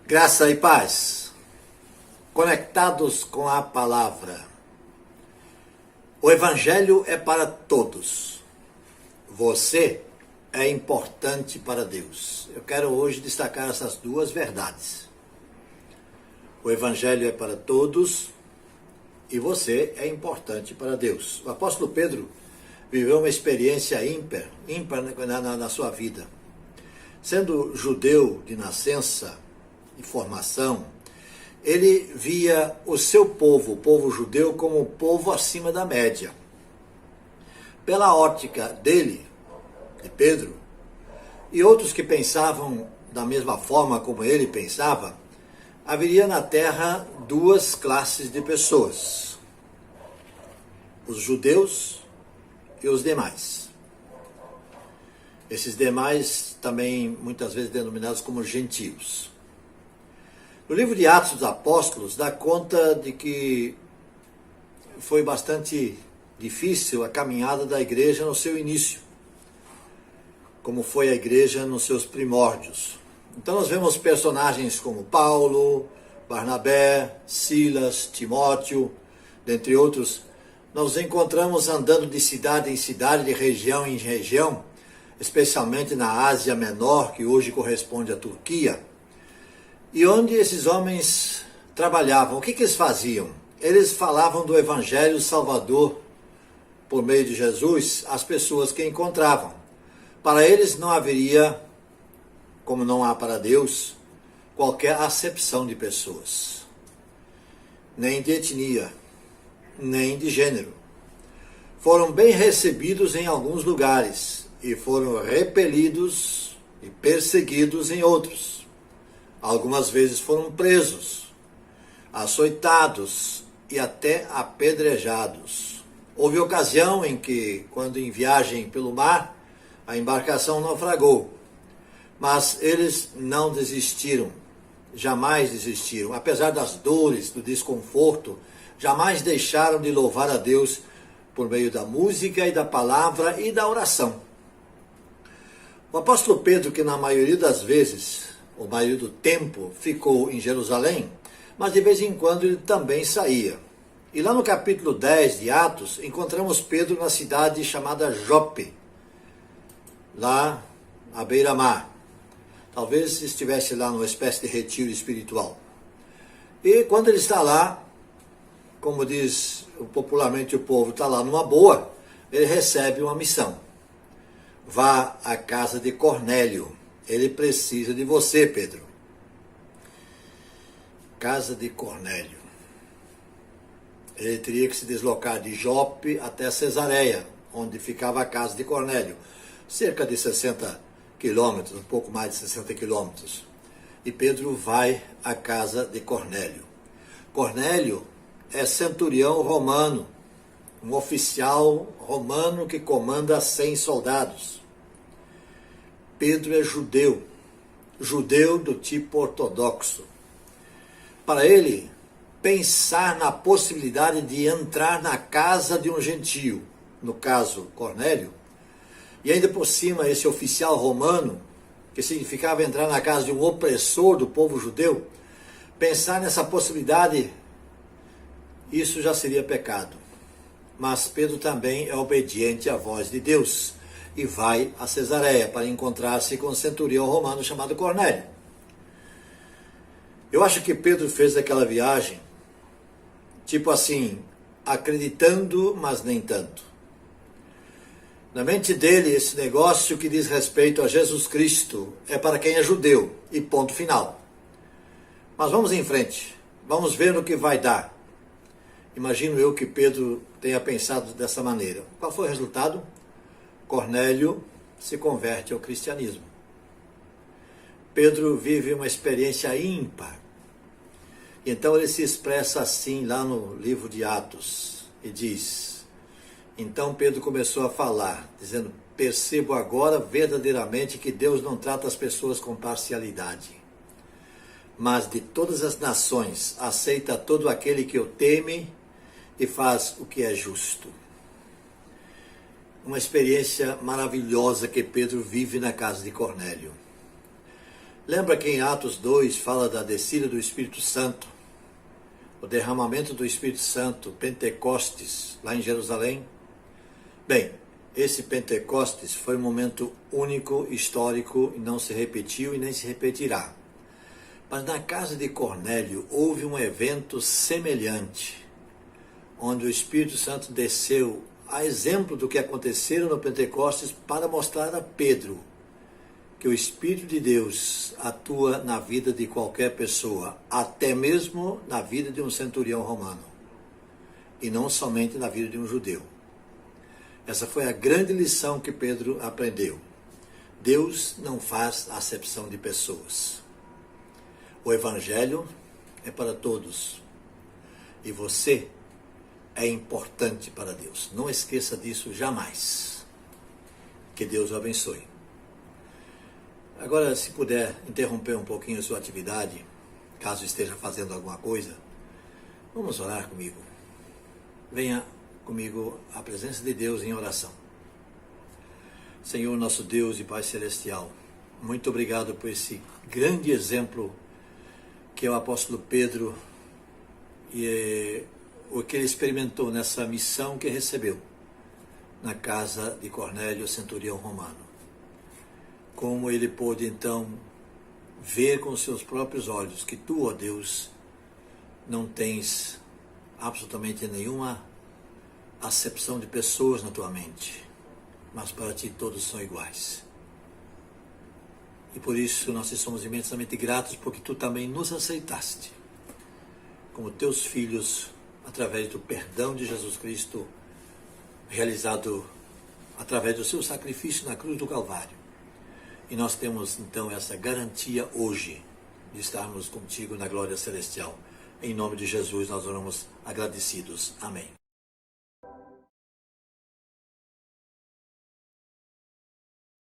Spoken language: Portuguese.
Graça e paz, conectados com a palavra. O Evangelho é para todos. Você é importante para Deus. Eu quero hoje destacar essas duas verdades. O Evangelho é para todos e você é importante para Deus. O apóstolo Pedro viveu uma experiência ímpar na sua vida. Sendo judeu de nascença e formação, ele via o seu povo, o povo judeu, como um povo acima da média. Pela ótica dele, de Pedro, e outros que pensavam da mesma forma como ele pensava, haveria na terra duas classes de pessoas: os judeus e os demais. Esses demais também muitas vezes denominados como gentios. No livro de Atos dos Apóstolos dá conta de que foi bastante difícil a caminhada da igreja no seu início, como foi a igreja nos seus primórdios. Então nós vemos personagens como Paulo, Barnabé, Silas, Timóteo, dentre outros. Nós encontramos andando de cidade em cidade, de região em região, especialmente na Ásia Menor, que hoje corresponde à Turquia, e onde esses homens trabalhavam. O que eles faziam? Eles falavam do Evangelho Salvador por meio de Jesus às pessoas que encontravam. Para eles não haveria, como não há para Deus, qualquer acepção de pessoas, nem de etnia, nem de gênero. Foram bem recebidos em alguns lugares e foram repelidos e perseguidos em outros. Algumas vezes foram presos, açoitados e até apedrejados. Houve ocasião em que, quando em viagem pelo mar, a embarcação naufragou. Mas eles não desistiram, jamais desistiram. Apesar das dores, do desconforto, jamais deixaram de louvar a Deus por meio da música e da palavra e da oração. O apóstolo Pedro, que na maioria das vezes, o maioria do tempo, ficou em Jerusalém, mas de vez em quando ele também saía. E lá no capítulo 10 de Atos, encontramos Pedro na cidade chamada Jope, lá à beira-mar. Talvez estivesse lá numa espécie de retiro espiritual. E quando ele está lá, como diz popularmente o povo, está lá numa boa, ele recebe uma missão. Vá à casa de Cornélio. Ele precisa de você, Pedro. Casa de Cornélio. Ele teria que se deslocar de Jope até Cesareia, onde ficava a casa de Cornélio. Cerca de 60 quilômetros, um pouco mais de 60 quilômetros. E Pedro vai à casa de Cornélio. Cornélio é centurião romano, um oficial romano que comanda 100 soldados. Pedro é judeu, judeu do tipo ortodoxo. Para ele, pensar na possibilidade de entrar na casa de um gentio, no caso Cornélio, e ainda por cima esse oficial romano, que significava entrar na casa de um opressor do povo judeu, pensar nessa possibilidade, isso já seria pecado. Mas Pedro também é obediente à voz de Deus e vai a Cesareia para encontrar-se com um centurião romano chamado Cornélio. Eu acho que Pedro fez aquela viagem, tipo assim, acreditando, mas nem tanto. Na mente dele, esse negócio que diz respeito a Jesus Cristo é para quem é judeu, e ponto final. Mas vamos em frente, vamos ver no que vai dar. Imagino eu que Pedro tenha pensado dessa maneira. Qual foi o resultado? Cornélio se converte ao cristianismo. Pedro vive uma experiência ímpar. Então ele se expressa assim lá no livro de Atos e diz: então Pedro começou a falar, dizendo: percebo agora verdadeiramente que Deus não trata as pessoas com parcialidade, mas de todas as nações aceita todo aquele que o teme e faz o que é justo. Uma experiência maravilhosa que Pedro vive na casa de Cornélio. Lembra que em Atos 2 fala da descida do Espírito Santo, o derramamento do Espírito Santo, Pentecostes, lá em Jerusalém? Bem, esse Pentecostes foi um momento único, histórico, e não se repetiu e nem se repetirá. Mas na casa de Cornélio houve um evento semelhante, onde o Espírito Santo desceu, a exemplo do que aconteceu no Pentecostes, para mostrar a Pedro que o Espírito de Deus atua na vida de qualquer pessoa, até mesmo na vida de um centurião romano, e não somente na vida de um judeu. Essa foi a grande lição que Pedro aprendeu. Deus não faz acepção de pessoas. O Evangelho é para todos. E você é importante para Deus. Não esqueça disso jamais. Que Deus o abençoe. Agora, se puder interromper um pouquinho a sua atividade, caso esteja fazendo alguma coisa, vamos orar comigo. Venha comigo à presença de Deus em oração. Senhor, nosso Deus e Pai Celestial, muito obrigado por esse grande exemplo que é o apóstolo Pedro e o que ele experimentou nessa missão que recebeu na casa de Cornélio, centurião romano. Como ele pôde então ver com seus próprios olhos que tu, ó Deus, não tens absolutamente nenhuma acepção de pessoas na tua mente, mas para ti todos são iguais. E por isso nós te somos imensamente gratos, porque tu também nos aceitaste como teus filhos, através do perdão de Jesus Cristo, realizado através do seu sacrifício na cruz do Calvário. E nós temos então essa garantia hoje de estarmos contigo na glória celestial. Em nome de Jesus nós oramos agradecidos. Amém.